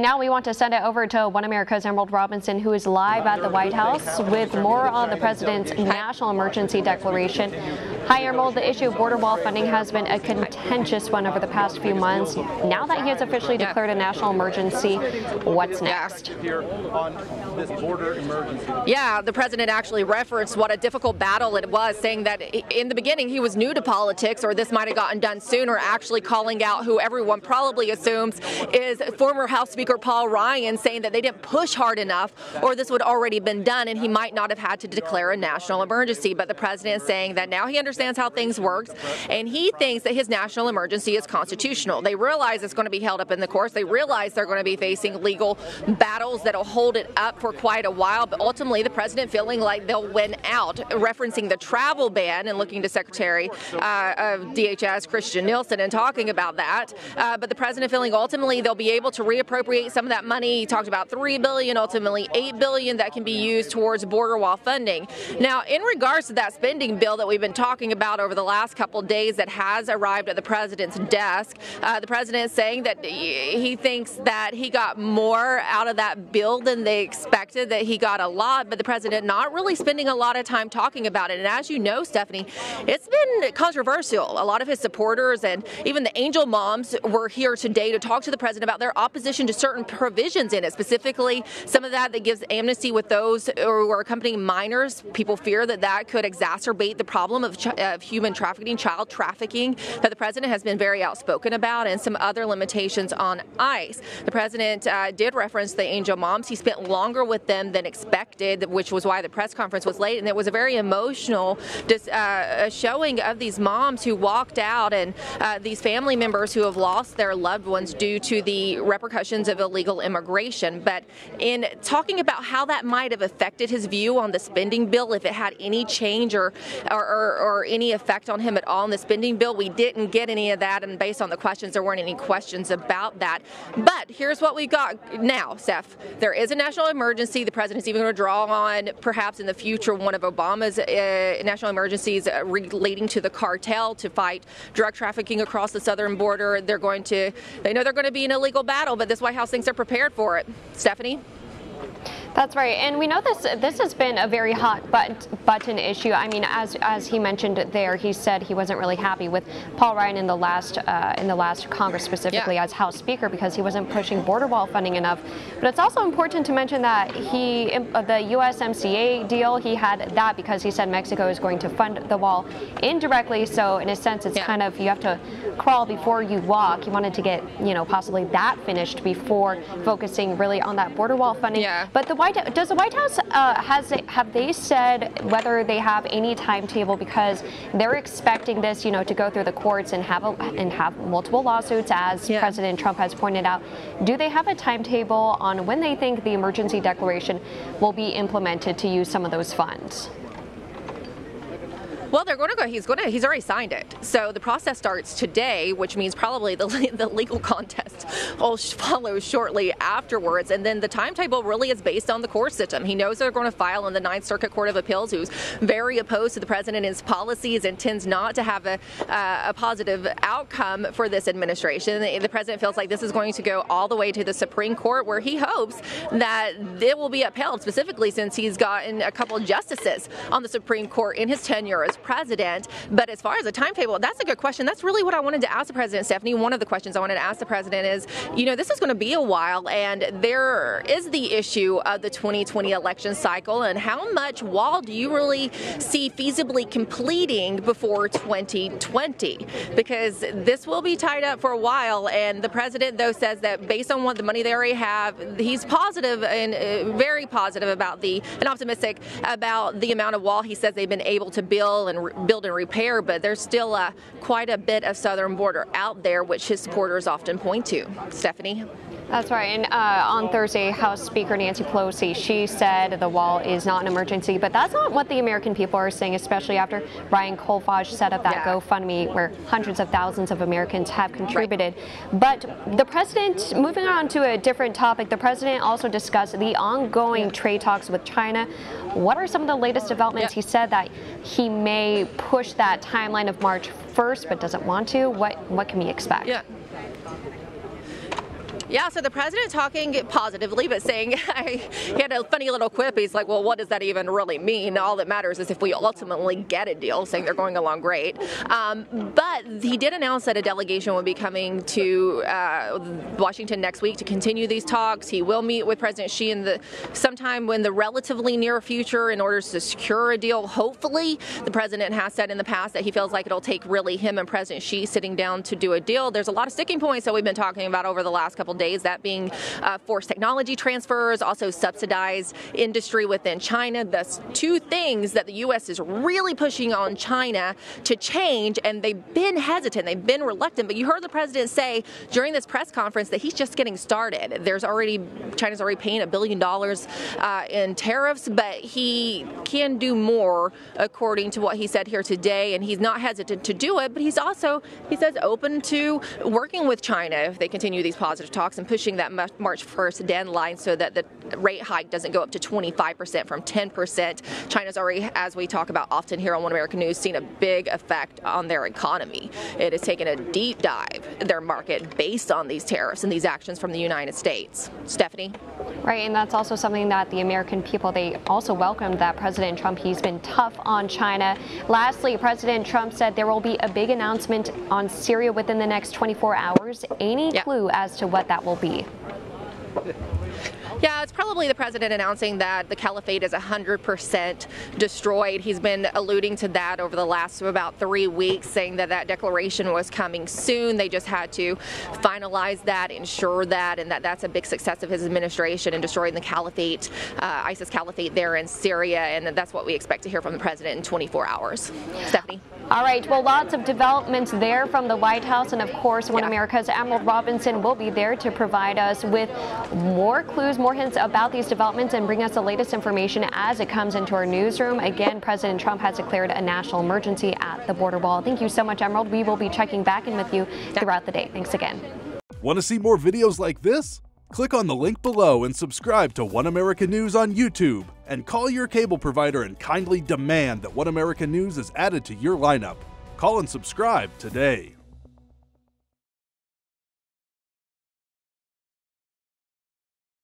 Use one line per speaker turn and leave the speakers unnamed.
Now we want to send it over to One America's Emerald Robinson, who is live at the White House with more on the president's national emergency declaration. Hi, Emerald. The issue of border wall funding has been a contentious one over the past few months. Now that he has officially declared a national emergency, what's next?
Yeah, the president actually referenced what a difficult battle it was, saying that in the beginning he was new to politics, or this might have gotten done sooner, actually calling out who everyone probably assumes is former House Speaker Paul Ryan, saying that they didn't push hard enough or this would already been done and he might not have had to declare a national emergency. But the president is saying that now he understands how things work and he thinks that his national emergency is constitutional. They realize it's going to be held up in the courts. They realize they're going to be facing legal battles that'll hold it up for quite a while. But ultimately, the president feeling like they'll win out, referencing the travel ban and looking to Secretary of DHS Christian Nielsen and talking about that. But the president feeling ultimately they'll be able to reappropriate some of that money. He talked about $3 billion, ultimately $8 billion that can be used towards border wall funding. Now, in regards to that spending bill that we've been talking about over the last couple of days that has arrived at the president's desk, the president is saying that he thinks that he got more out of that bill than they expected, that he got a lot, but the president not really spending a lot of time talking about it. And as you know, Stephanie, it's been controversial. A lot of his supporters and even the angel moms were here today to talk to the president about their opposition to certain provisions in it, specifically some of that gives amnesty with those who are accompanying minors. People fear that that could exacerbate the problem of human trafficking, child trafficking, that the president has been very outspoken about, and some other limitations on ICE. The president did reference the angel moms. He spent longer with them than expected, which was why the press conference was late, and it was a very emotional showing of these moms who walked out and these family members who have lost their loved ones due to the repercussions of illegal immigration. But in talking about how that might have affected his view on the spending bill, if it had any change or any effect on him at all in the spending bill, we didn't get any of that, and based on the questions, there weren't any questions about that. But here's what we got now, Steph. There is a national emergency. The president's even going to draw on, perhaps in the future, one of Obama's national emergencies relating to the cartel to fight drug trafficking across the southern border. They know they're going to be in a legal battle, but this White House thinks they're prepared for it. Stephanie?
That's right, and we know this has been a very hot button issue. I mean, as he mentioned there, he said he wasn't really happy with Paul Ryan in the last Congress, specifically as House Speaker, because he wasn't pushing border wall funding enough. But it's also important to mention that the USMCA deal, he had that because he said Mexico is going to fund the wall indirectly. So in a sense, it's kind of, you have to crawl before you walk. He wanted to get, possibly that finished before focusing really on that border wall funding.
Yeah.
But does the White House have they said whether they have any timetable, because they're expecting this, to go through the courts and have multiple lawsuits, as President Trump has pointed out. Do they have a timetable on when they think the emergency declaration will be implemented to use some of those funds?
Well, they're going to go. He's already signed it. So the process starts today, which means probably the legal contest will follow shortly afterwards. And then the timetable really is based on the court system. He knows they're going to file in the Ninth Circuit Court of Appeals, who's very opposed to the president and his policies and tends not to have a positive outcome for this administration. The president feels like this is going to go all the way to the Supreme Court, where he hopes that it will be upheld, specifically since he's gotten a couple of justices on the Supreme Court in his tenure as president. But as far as the timetable, that's a good question. That's really what I wanted to ask the president, Stephanie. One of the questions I wanted to ask the president is, this is going to be a while, and there is the issue of the 2020 election cycle, and how much wall do you really see feasibly completing before 2020? Because this will be tied up for a while, and the president, though, says that based on what the money they already have, he's positive and very positive about and optimistic about the amount of wall he says they've been able to build and repair, but there's still quite a bit of southern border out there, which his supporters often point to. Stephanie?
That's right. And on Thursday, House Speaker Nancy Pelosi, she said the wall is not an emergency, but that's not what the American people are saying, especially after Ryan Colfage set up that GoFundMe where hundreds of thousands of Americans have contributed. But the president, moving on to a different topic, the president also discussed the ongoing trade talks with China. What are some of the latest developments? He said that he may push that timeline of March 1st, but doesn't want to. What can we expect?
Yeah, so the president talking positively, but saying, he had a funny little quip. He's like, well, what does that even really mean? All that matters is if we ultimately get a deal, saying they're going along great. But he did announce that a delegation will be coming to Washington next week to continue these talks. He will meet with President Xi sometime in the relatively near future in order to secure a deal. Hopefully, the president has said in the past that he feels like it'll take really him and President Xi sitting down to do a deal. There's a lot of sticking points that we've been talking about over the last couple days, that being forced technology transfers, also subsidized industry within China. That's two things that the U.S. is really pushing on China to change, and they've been hesitant, they've been reluctant. But you heard the president say during this press conference that he's just getting started. China's already paying $1 billion in tariffs, but he can do more, according to what he said here today, and he's not hesitant to do it. But he's also, he says, open to working with China if they continue these positive talks and pushing that March 1st deadline so that the rate hike doesn't go up to 25% from 10%. China's already, as we talk about often here on One American News, seen a big effect on their economy. It has taken a deep dive in their market based on these tariffs and these actions from the United States. Stephanie?
Right, and that's also something that the American people, they also welcomed that President Trump, he's been tough on China. Lastly, President Trump said there will be a big announcement on Syria within the next 24 hours. Any clue as to what that will be?
Yeah, it's probably the president announcing that the caliphate is 100% destroyed. He's been alluding to that over the last about 3 weeks, saying that that declaration was coming soon. They just had to finalize that, ensure that, and that's a big success of his administration in destroying the caliphate, ISIS caliphate there in Syria, and that's what we expect to hear from the president in 24 hours. Stephanie?
All right, well, lots of developments there from the White House, and of course, One America's Emerald Robinson will be there to provide us with more clues, more hints about these developments and bring us the latest information as it comes into our newsroom. Again, President Trump has declared a national emergency at the border wall. Thank you so much, Emerald. We will be checking back in with you throughout the day. Thanks again.
Want to see more videos like this? Click on the link below and subscribe to One American News on YouTube. And call your cable provider and kindly demand that One American News is added to your lineup. Call and subscribe today.